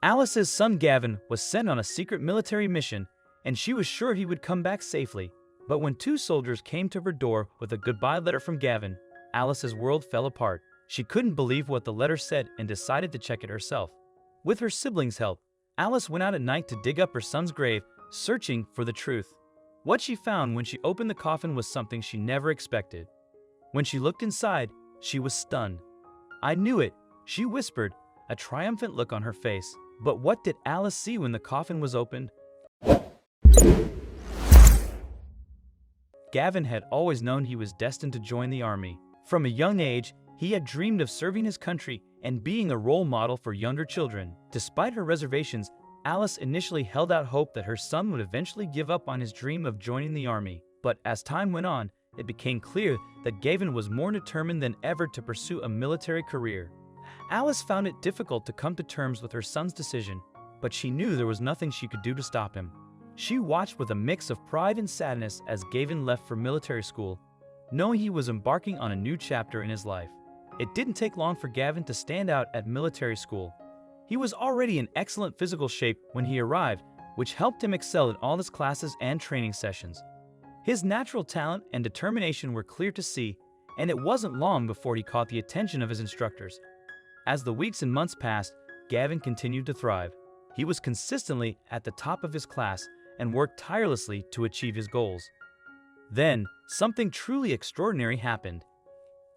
Alice's son Gavin was sent on a secret military mission, and she was sure he would come back safely. But when two soldiers came to her door with a goodbye letter from Gavin, Alice's world fell apart. She couldn't believe what the letter said and decided to check it herself. With her siblings' help, Alice went out at night to dig up her son's grave, searching for the truth. What she found when she opened the coffin was something she never expected. When she looked inside, she was stunned. "I knew it," she whispered, a triumphant look on her face. But what did Alice see when the coffin was opened? Gavin had always known he was destined to join the army. From a young age, he had dreamed of serving his country and being a role model for younger children. Despite her reservations, Alice initially held out hope that her son would eventually give up on his dream of joining the army. But as time went on, it became clear that Gavin was more determined than ever to pursue a military career. Alice found it difficult to come to terms with her son's decision, but she knew there was nothing she could do to stop him. She watched with a mix of pride and sadness as Gavin left for military school, knowing he was embarking on a new chapter in his life. It didn't take long for Gavin to stand out at military school. He was already in excellent physical shape when he arrived, which helped him excel in all his classes and training sessions. His natural talent and determination were clear to see, and it wasn't long before he caught the attention of his instructors. As the weeks and months passed, Gavin continued to thrive. He was consistently at the top of his class and worked tirelessly to achieve his goals. Then, something truly extraordinary happened.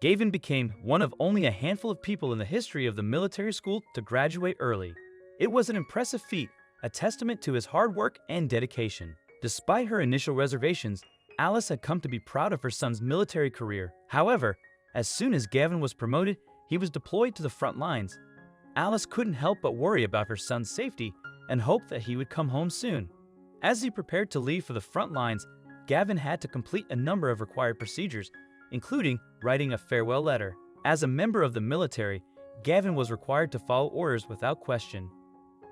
Gavin became one of only a handful of people in the history of the military school to graduate early. It was an impressive feat, a testament to his hard work and dedication. Despite her initial reservations, Alice had come to be proud of her son's military career. However, as soon as Gavin was promoted, he was deployed to the front lines. Alice couldn't help but worry about her son's safety and hoped that he would come home soon. As he prepared to leave for the front lines, Gavin had to complete a number of required procedures, including writing a farewell letter. As a member of the military, Gavin was required to follow orders without question.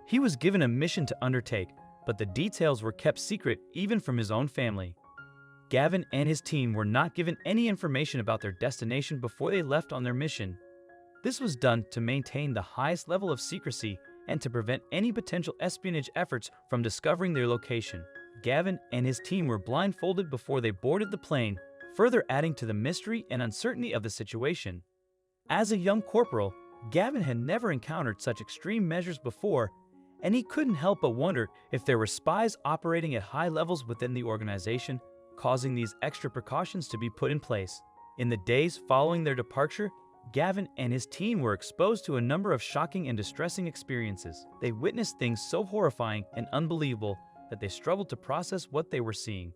He was given a mission to undertake, but the details were kept secret even from his own family. Gavin and his team were not given any information about their destination before they left on their mission. This was done to maintain the highest level of secrecy and to prevent any potential espionage efforts from discovering their location. Gavin and his team were blindfolded before they boarded the plane, further adding to the mystery and uncertainty of the situation. As a young corporal, Gavin had never encountered such extreme measures before, and he couldn't help but wonder if there were spies operating at high levels within the organization, causing these extra precautions to be put in place. In the days following their departure, Gavin and his team were exposed to a number of shocking and distressing experiences. They witnessed things so horrifying and unbelievable that they struggled to process what they were seeing.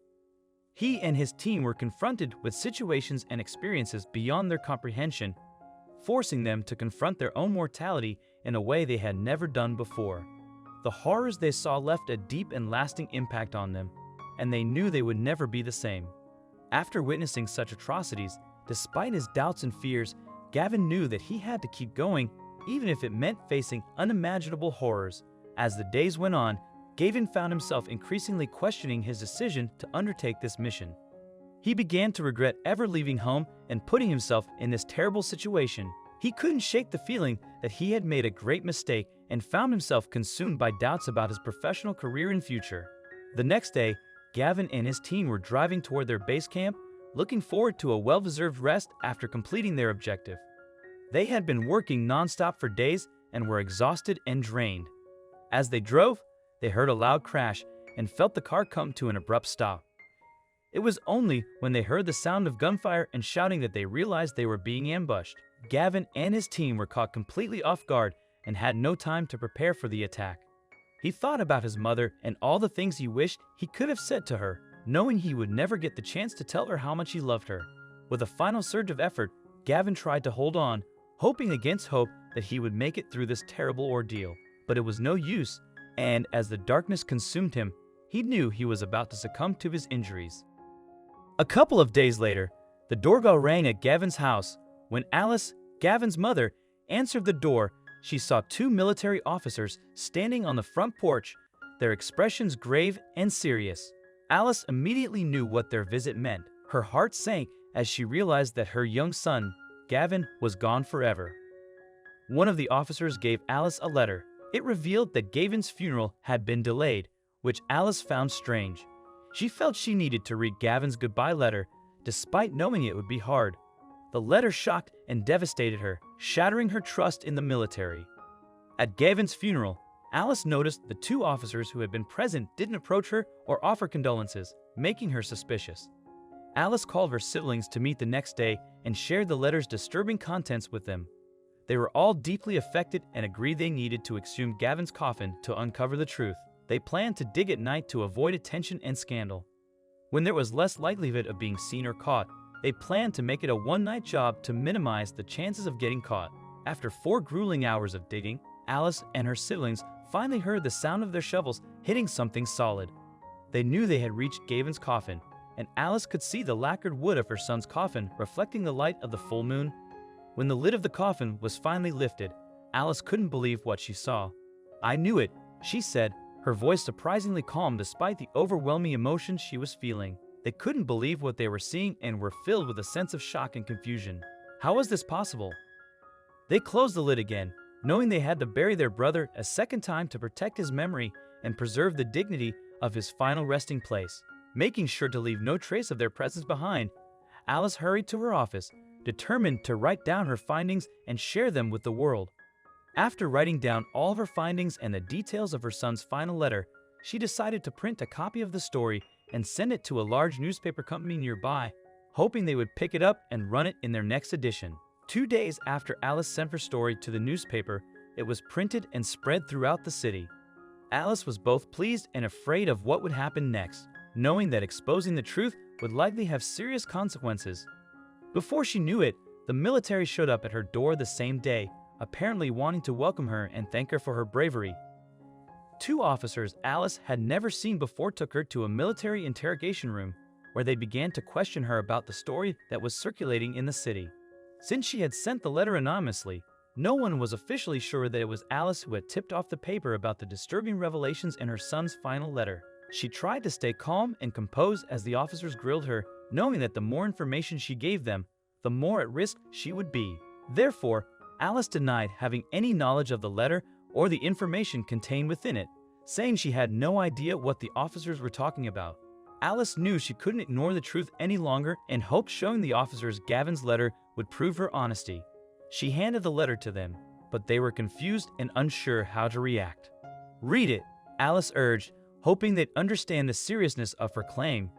He and his team were confronted with situations and experiences beyond their comprehension, forcing them to confront their own mortality in a way they had never done before. The horrors they saw left a deep and lasting impact on them, and they knew they would never be the same. After witnessing such atrocities, despite his doubts and fears, Gavin knew that he had to keep going, even if it meant facing unimaginable horrors. As the days went on, Gavin found himself increasingly questioning his decision to undertake this mission. He began to regret ever leaving home and putting himself in this terrible situation. He couldn't shake the feeling that he had made a great mistake and found himself consumed by doubts about his professional career and future. The next day, Gavin and his team were driving toward their base camp, looking forward to a well-deserved rest after completing their objective. They had been working non-stop for days and were exhausted and drained. As they drove, they heard a loud crash and felt the car come to an abrupt stop. It was only when they heard the sound of gunfire and shouting that they realized they were being ambushed. Gavin and his team were caught completely off guard and had no time to prepare for the attack. He thought about his mother and all the things he wished he could have said to her, knowing he would never get the chance to tell her how much he loved her. With a final surge of effort, Gavin tried to hold on, hoping against hope that he would make it through this terrible ordeal. But it was no use, and as the darkness consumed him, he knew he was about to succumb to his injuries. A couple of days later, the doorbell rang at Gavin's house. When Alice, Gavin's mother, answered the door, she saw two military officers standing on the front porch, their expressions grave and serious. Alice immediately knew what their visit meant. Her heart sank as she realized that her young son, Gavin, was gone forever. One of the officers gave Alice a letter, It revealed that Gavin's funeral had been delayed, which Alice found strange. She felt she needed to read Gavin's goodbye letter, despite knowing it would be hard. The letter shocked and devastated her, shattering her trust in the military. At Gavin's funeral, Alice noticed the two officers who had been present didn't approach her or offer condolences, making her suspicious. Alice called her siblings to meet the next day and shared the letter's disturbing contents with them. They were all deeply affected and agreed they needed to exhume Gavin's coffin to uncover the truth. They planned to dig at night to avoid attention and scandal. When there was less likelihood of being seen or caught, they planned to make it a one-night job to minimize the chances of getting caught. After 4 grueling hours of digging, Alice and her siblings finally heard the sound of their shovels hitting something solid. They knew they had reached Gavin's coffin, and Alice could see the lacquered wood of her son's coffin reflecting the light of the full moon. When the lid of the coffin was finally lifted, Alice couldn't believe what she saw. "I knew it," she said, her voice surprisingly calm despite the overwhelming emotions she was feeling. They couldn't believe what they were seeing and were filled with a sense of shock and confusion. How was this possible? They closed the lid again, knowing they had to bury their brother a second time to protect his memory and preserve the dignity of his final resting place. Making sure to leave no trace of their presence behind, Alice hurried to her office, determined to write down her findings and share them with the world. After writing down all of her findings and the details of her son's final letter, she decided to print a copy of the story and send it to a large newspaper company nearby, hoping they would pick it up and run it in their next edition. 2 days after Alice sent her story to the newspaper, it was printed and spread throughout the city. Alice was both pleased and afraid of what would happen next, knowing that exposing the truth would likely have serious consequences. Before she knew it, the military showed up at her door the same day, apparently wanting to welcome her and thank her for her bravery. 2 officers Alice had never seen before took her to a military interrogation room, where they began to question her about the story that was circulating in the city. Since she had sent the letter anonymously, no one was officially sure that it was Alice who had tipped off the paper about the disturbing revelations in her son's final letter. She tried to stay calm and composed as the officers grilled her, knowing that the more information she gave them, the more at risk she would be. Therefore, Alice denied having any knowledge of the letter or the information contained within it, saying she had no idea what the officers were talking about. Alice knew she couldn't ignore the truth any longer and hoped showing the officers Gavin's letter would prove her honesty. She handed the letter to them, but they were confused and unsure how to react. "Read it," Alice urged, hoping they'd understand the seriousness of her claim.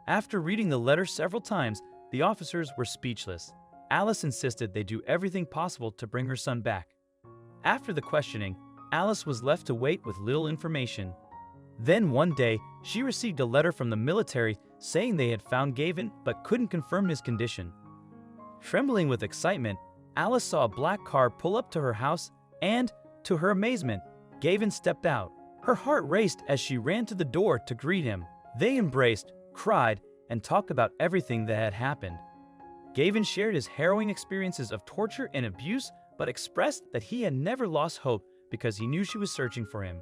After reading the letter several times, the officers were speechless. Alice insisted they do everything possible to bring her son back. After the questioning, Alice was left to wait with little information. Then one day, she received a letter from the military saying they had found Gavin but couldn't confirm his condition. Trembling with excitement, Alice saw a black car pull up to her house and, to her amazement, Gavin stepped out. Her heart raced as she ran to the door to greet him. They embraced, cried, and talked about everything that had happened. Gavin shared his harrowing experiences of torture and abuse, but expressed that he had never lost hope because he knew she was searching for him.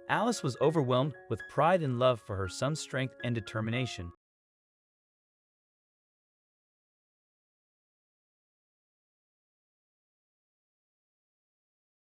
Alice was overwhelmed with pride and love for her son's strength and determination.